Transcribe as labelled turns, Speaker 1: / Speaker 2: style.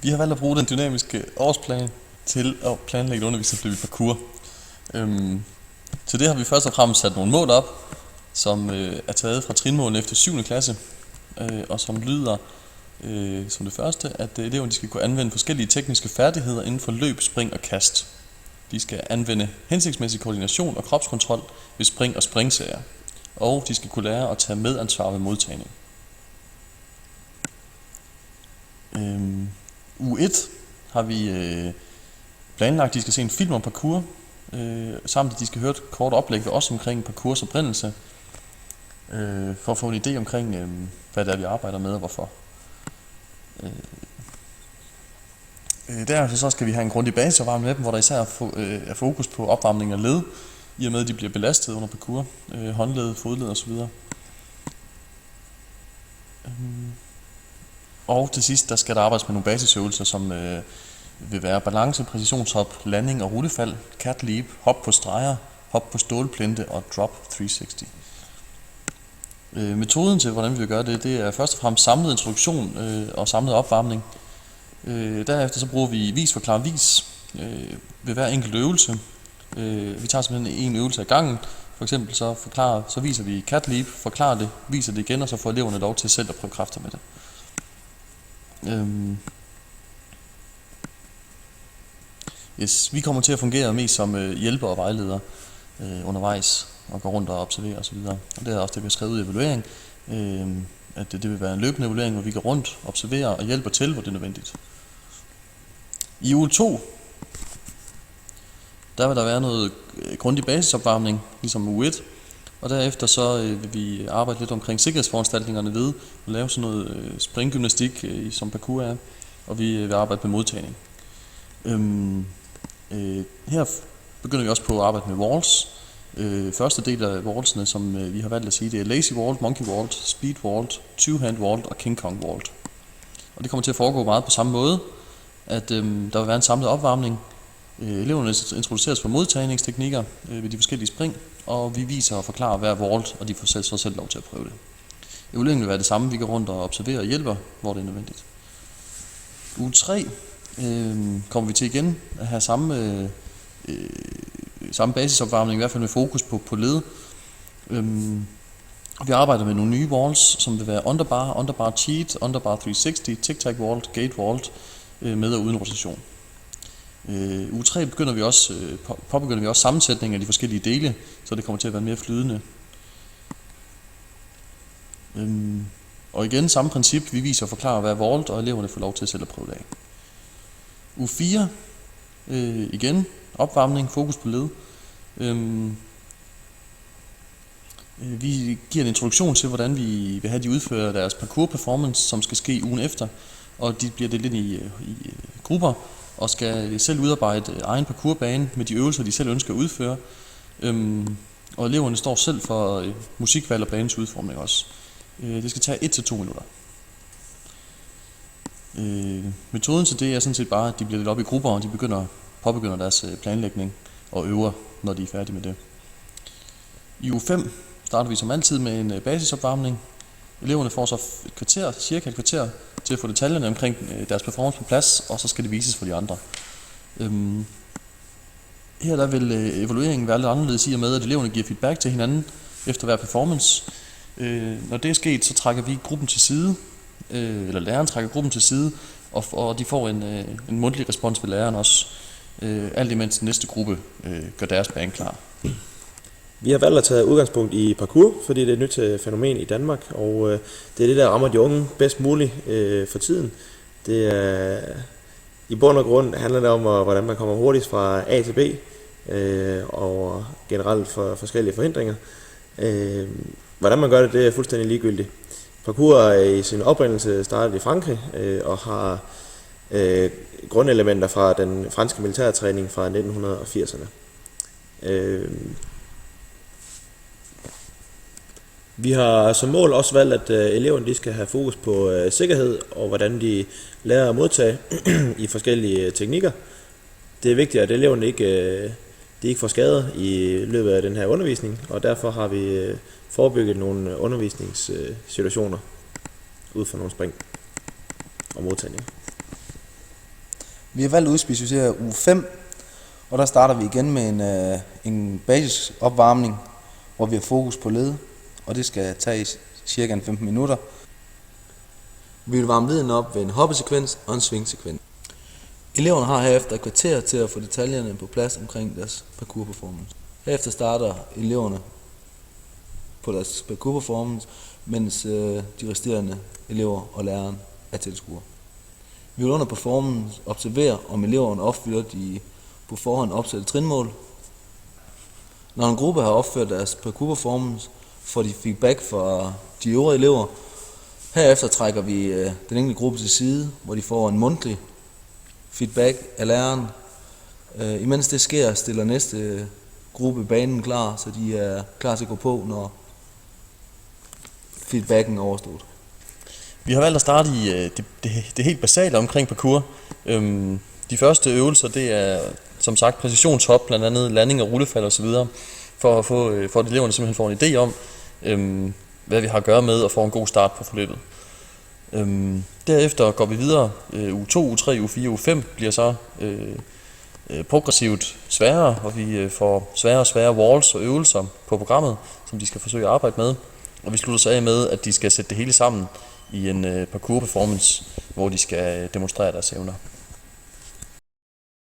Speaker 1: Vi har valgt at bruge den dynamiske årsplan til at planlægge et undervisningsforløb i parkour. Til det har vi først og fremmest sat nogle mål op, som er taget fra trinmålene efter 7. klasse, og som lyder som det første, at eleverne skal kunne anvende forskellige tekniske færdigheder inden for løb, spring og kast. De skal anvende hensigtsmæssig koordination og kropskontrol ved spring og springsager, og de skal kunne lære at tage medansvar ved modtagning. Uge 1 har vi planlagt, at de skal se en film om parkour, samt at de skal høre et kort oplæg ved os omkring parkours oprindelse, for at få en idé omkring, hvad det er, vi arbejder med og hvorfor. Derefter så skal vi have en grundig basisopvarmning med dem, hvor der især er fokus på opvarmning af led, i og med at de bliver belastet under parkour, håndled, fodled osv. Og til sidst, der skal der arbejdes med nogle basisøvelser, som vil være balance, præcisionshop, landing og rullefald, cat leap, hop på streger, hop på stålplinte og drop 360. Metoden til, hvordan vi vil gøre det, det er først og fremmest samlet introduktion og samlet opvarmning. Derefter så bruger vi vis, forklar, vis ved hver enkelt øvelse. Vi tager simpelthen en øvelse ad gangen. For eksempel så viser vi cat leap, forklarer det, viser det igen, og så får eleverne lov til selv at prøve kræfter med det. Vi kommer til at fungere mest som hjælper og vejleder undervejs og går rundt og observerer osv. Og det er også det, vi har skrevet ud i evaluering, at det vil være en løbende evaluering, hvor vi går rundt, observerer og hjælper til, hvor det er nødvendigt. I uge 2, der vil der være noget grundig basisopvarmning, ligesom uge 1, og derefter så vil vi arbejde lidt omkring sikkerhedsforanstaltningerne ved at lave sådan noget springgymnastik, som parkour er, og vi vil arbejde med modtagning. Her begynder vi også på at arbejde med walls. Første del af wallsene, som vi har valgt at sige, det er lazy wall, monkey wall, speed wall, two-hand wall og king kong wall. Og det kommer til at foregå meget på samme måde, at der vil være en samlet opvarmning. Eleverne introduceres for modtagningsteknikker ved de forskellige spring, og vi viser og forklarer hver wall, og de får selv lov til at prøve det. Evalueringen vil være det samme, vi går rundt og observerer og hjælper, hvor det er nødvendigt. Uge 3 kommer vi til igen at have samme basisopvarmning, i hvert fald med fokus på led. Vi arbejder med nogle nye walls, som vil være underbar cheat, underbar 360, tic-tac wall, gate wall, med og uden rotation. Uge 3 påbegynder vi også sammensætningen af de forskellige dele, så det kommer til at være mere flydende. Og igen samme princip, vi viser og forklarer hver wall, og eleverne får lov til selv at prøve det af. Uge 4, igen opvarmning, fokus på led. Vi giver en introduktion til, hvordan vi vil have de udfører deres parkour performance, som skal ske ugen efter, og de bliver delt ind i grupper og skal selv udarbejde egen parkourbane med de øvelser, de selv ønsker at udføre. Og eleverne står selv for musikvalg og banens udformning også. Det skal tage 1-2 minutter. Metoden til det er sådan set bare, at de bliver delt op i grupper, og de påbegynder deres planlægning og øver, når de er færdige med det. I uge 5 starter vi som altid med en basisopvarmning. Eleverne får så cirka et kvarter til at få detaljerne omkring deres performance på plads, og så skal det vises for de andre. Her der vil evalueringen være lidt anderledes i og med, at eleverne giver feedback til hinanden efter hver performance. Når det er sket, så trækker vi gruppen til side, eller læreren trækker gruppen til side, og de får en mundtlig respons ved læreren også, alt imens den næste gruppe gør deres bane klar.
Speaker 2: Vi har valgt at tage udgangspunkt i parkour, fordi det er et nyt fænomen i Danmark, og det er det, der rammer de unge bedst muligt for tiden. Det er, i bund og grund handler det om, hvordan man kommer hurtigst fra A til B, og generelt for forskellige forhindringer. Hvordan man gør det, det er fuldstændig ligegyldigt. Parkour er i sin oprindelse startet i Frankrig, og har grundelementer fra den franske militærtræning fra 1980'erne. Vi har som mål også valgt, at eleverne de skal have fokus på sikkerhed og hvordan de lærer at modtage i forskellige teknikker. Det er vigtigt, at eleverne ikke får skader i løbet af den her undervisning, og derfor har vi forebygget nogle undervisningssituationer ud fra nogle spring og modtagning.
Speaker 3: Vi har valgt at udspecificere uge 5, og der starter vi igen med en basisopvarmning, hvor vi har fokus på led, og det skal tage cirka 15 minutter. Vi vil varme leden op ved en hoppesekvens og en svingsekvens. Eleverne har herefter et kvarter til at få detaljerne på plads omkring deres parkour-performance. Herefter starter eleverne på deres parkour-performance, mens de resterende elever og læreren er tilskuere. Vi vil under performance observere, om eleverne opfylder de på forhånd opsatte trinmål. Når en gruppe har opført deres parkour-performance, får de feedback fra de øvrige elever. Herefter trækker vi den enkelte gruppe til side, hvor de får en mundtlig feedback af læreren. Imens det sker, stiller næste gruppe banen klar, så de er klar til at gå på, når feedbacken er overstået.
Speaker 1: Vi har valgt at starte i det helt basale omkring parkour. De første øvelser, det er som sagt præcisionshop, blandt andet landing og rullefald osv., for at eleverne simpelthen får en idé om, hvad vi har at gøre med og få en god start på forløbet. Derefter går vi videre. Uge 2, uge 3, uge 4, uge 5 bliver så progressivt sværere, og vi får sværere og sværere walls og øvelser på programmet, som de skal forsøge at arbejde med. Og vi slutter så af med, at de skal sætte det hele sammen i en parkour performance, hvor de skal demonstrere deres evner.